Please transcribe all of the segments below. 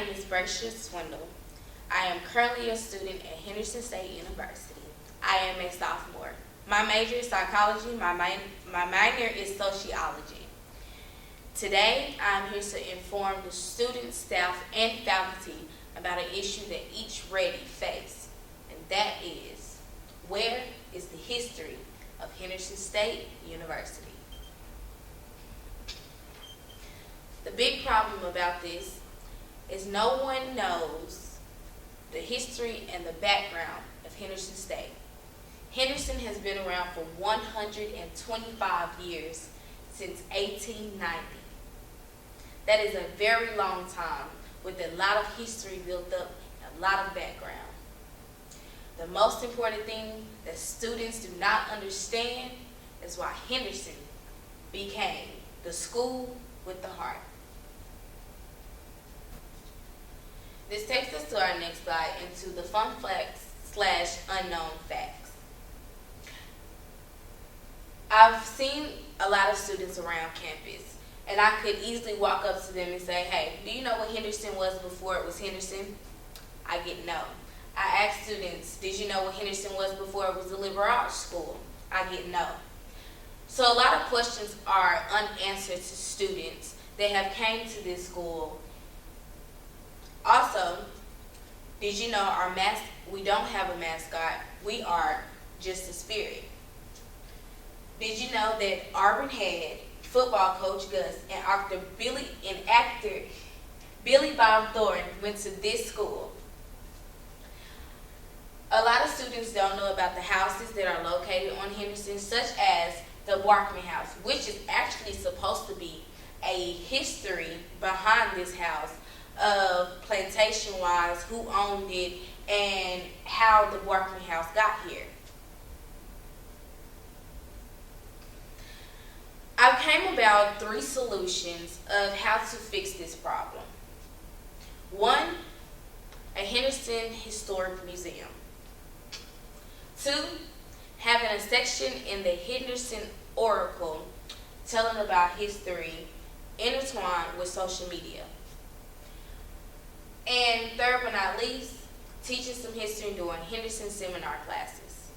name is Brasha Swindall. I am currently a student at Henderson State University. I am a sophomore. My major is psychology. My minor is sociology. Today, I am here to inform the students, staff, and faculty about an issue that each ready face, and that is, where is the history of Henderson State University? The big problem about this is no one knows the history and the background of Henderson State. Henderson has been around for 125 years, since 1890. That is a very long time with a lot of history built up and a lot of background. The most important thing that students do not understand is why Henderson became the school with the heart. This takes us to our next slide into the fun facts / unknown facts. I've seen a lot of students around campus, and I could easily walk up to them and say, hey, do you know what Henderson was before it was Henderson? I get no. I ask students, did you know what Henderson was before it was a liberal arts school? I get no. So a lot of questions are unanswered to students that have came to this school. Also, did you know we don't have a mascot, we are just a spirit. Did you know that Auburn head football coach Gus and actor Billy Bob Thornton went to this school? A lot of students don't know about the houses that are located on Henderson, such as the Barkman House, which is actually supposed to be a history behind this house of plantation-wise, who owned it, and how the Barkman House got here. I came about 3 solutions of how to fix this problem. 1, a Henderson Historic Museum. 2, having a section in the Henderson Oracle telling about history intertwined with social media. And third but not least, teaching some history during Henderson seminar classes.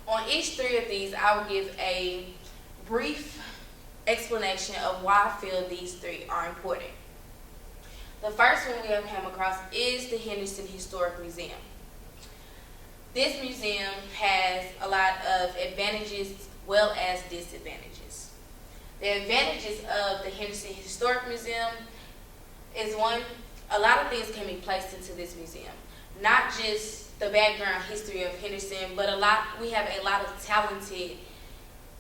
On each 3 of these, I will give a brief explanation of why I feel these 3 are important. The first one we have come across is the Henderson Historic Museum. This museum has a lot of advantages as well as disadvantages. The advantages of the Henderson Historic Museum is, 1, a lot of things can be placed into this museum. Not just the background history of Henderson, but we have a lot of talented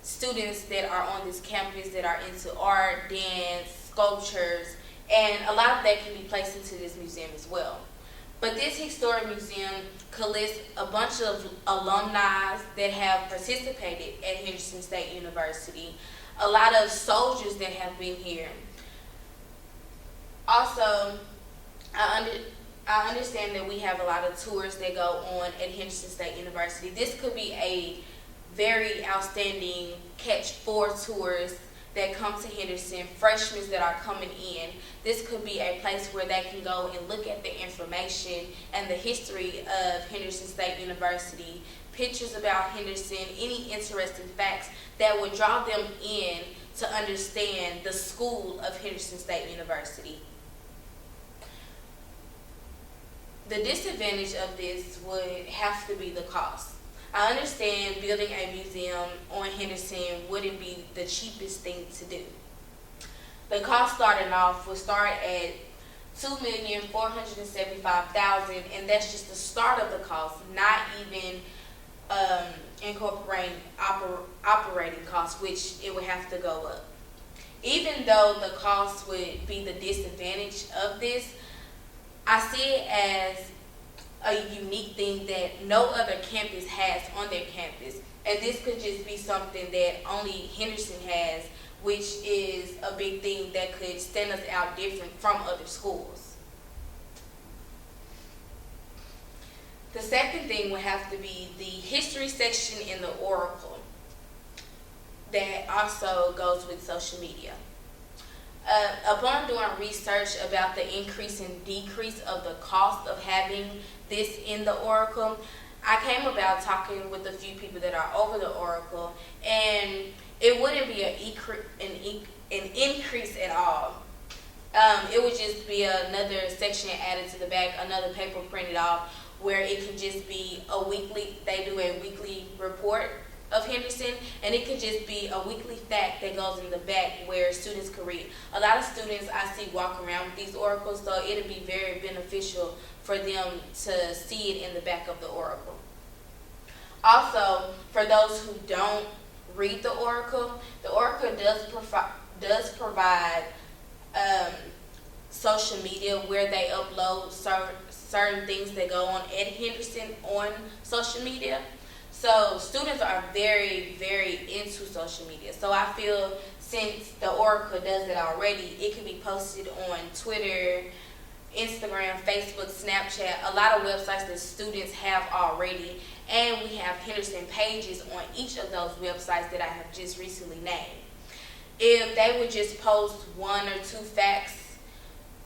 students that are on this campus that are into art, dance, sculptures, and a lot of that can be placed into this museum as well. But this historic museum could list a bunch of alumni that have participated at Henderson State University, a lot of soldiers that have been here. Also, I understand that we have a lot of tours that go on at Henderson State University. This could be a very outstanding catch for tourists that come to Henderson, freshmen that are coming in. This could be a place where they can go and look at the information and the history of Henderson State University, pictures about Henderson, any interesting facts that would draw them in to understand the school of Henderson State University. The disadvantage of this would have to be the cost. I understand building a museum on Henderson wouldn't be the cheapest thing to do. The cost starting off would start at $2,475,000, and that's just the start of the cost, not even incorporating operating costs, which it would have to go up. Even though the cost would be the disadvantage of this, I see it as a unique thing that no other campus has on their campus. And this could just be something that only Henderson has, which is a big thing that could stand us out different from other schools. The second thing would have to be the history section in the Oracle that also goes with social media. Upon doing research about the increase and decrease of the cost of having this in the Oracle, I came about talking with a few people that are over the Oracle, and it wouldn't be an increase at all. It would just be another section added to the back, another paper printed off, where it could just be they do a weekly report of Henderson, and it could just be a weekly fact that goes in the back where students could read. A lot of students I see walk around with these oracles, so it'll be very beneficial for them to see it in the back of the oracle. Also, for those who don't read the oracle does provide social media where they upload certain things that go on at Henderson on social media. So students are very, very into social media. So I feel since the Oracle does it already, it can be posted on Twitter, Instagram, Facebook, Snapchat, a lot of websites that students have already. And we have Henderson pages on each of those websites that I have just recently named. If they would just post 1 or 2 facts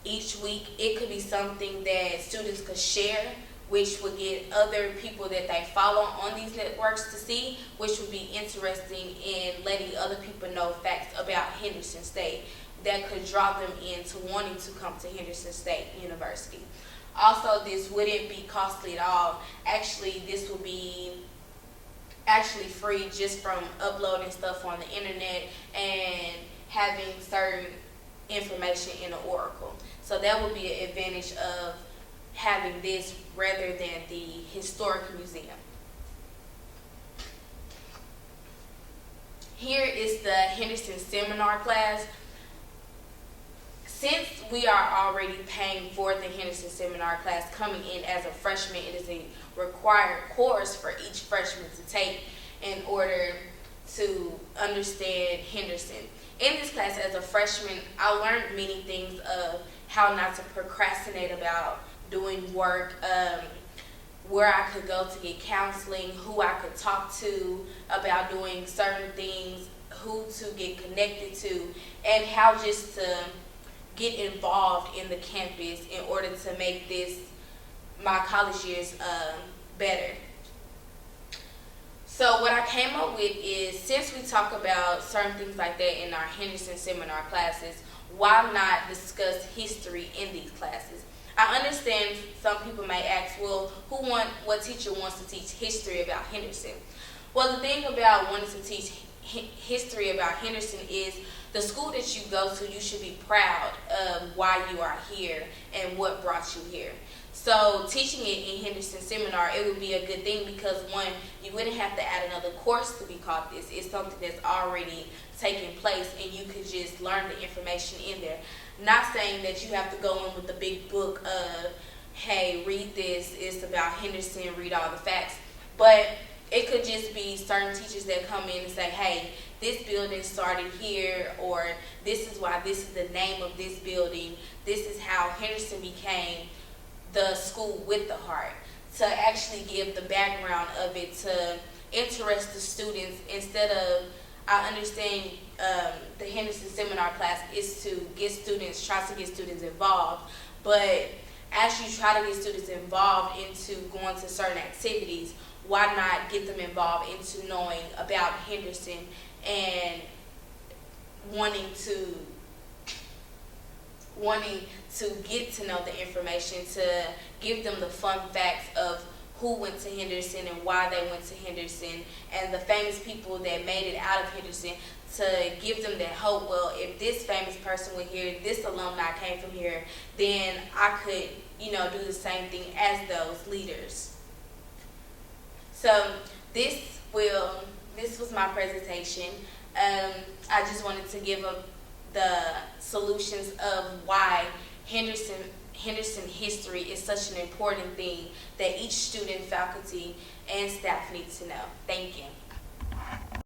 each week, it could be something that students could share, which would get other people that they follow on these networks to see, which would be interesting in letting other people know facts about Henderson State that could draw them into wanting to come to Henderson State University. Also, this wouldn't be costly at all. Actually, this would be free just from uploading stuff on the internet and having certain information in the Oracle. So that would be an advantage of having this rather than the historic museum. Here is the Henderson seminar class. Since we are already paying for the Henderson seminar class coming in as a freshman, it is a required course for each freshman to take in order to understand Henderson. In this class as a freshman, I learned many things of how not to procrastinate about doing work, where I could go to get counseling, who I could talk to about doing certain things, who to get connected to, and how just to get involved in the campus in order to make my college years better. So what I came up with is, since we talk about certain things like that in our Henderson seminar classes, why not discuss history in these classes? I understand some people may ask, well, what teacher wants to teach history about Henderson? Well, the thing about wanting to teach history about Henderson is the school that you go to, you should be proud of why you are here and what brought you here. So teaching it in Henderson seminar, it would be a good thing because, one, you wouldn't have to add another course to be taught this. It's something that's already taking place and you could just learn the information in there. Not saying that you have to go in with the big book of, hey, read this, it's about Henderson, read all the facts. But it could just be certain teachers that come in and say, hey, this building started here, or this is why this is the name of this building. This is how Henderson became the school with the heart, to actually give the background of it, to interest the students instead of, I understand the Henderson seminar class is to try to get students involved, but as you try to get students involved into going to certain activities, why not get them involved into knowing about Henderson and wanting to get to know the information, to give them the fun facts of who went to Henderson and why they went to Henderson and the famous people that made it out of Henderson, to give them that hope. Well, if this famous person went here, this alumni came from here, then I could, do the same thing as those leaders. So this was my presentation. I just wanted to give the solutions of why Henderson history is such an important thing that each student, faculty, and staff needs to know. Thank you.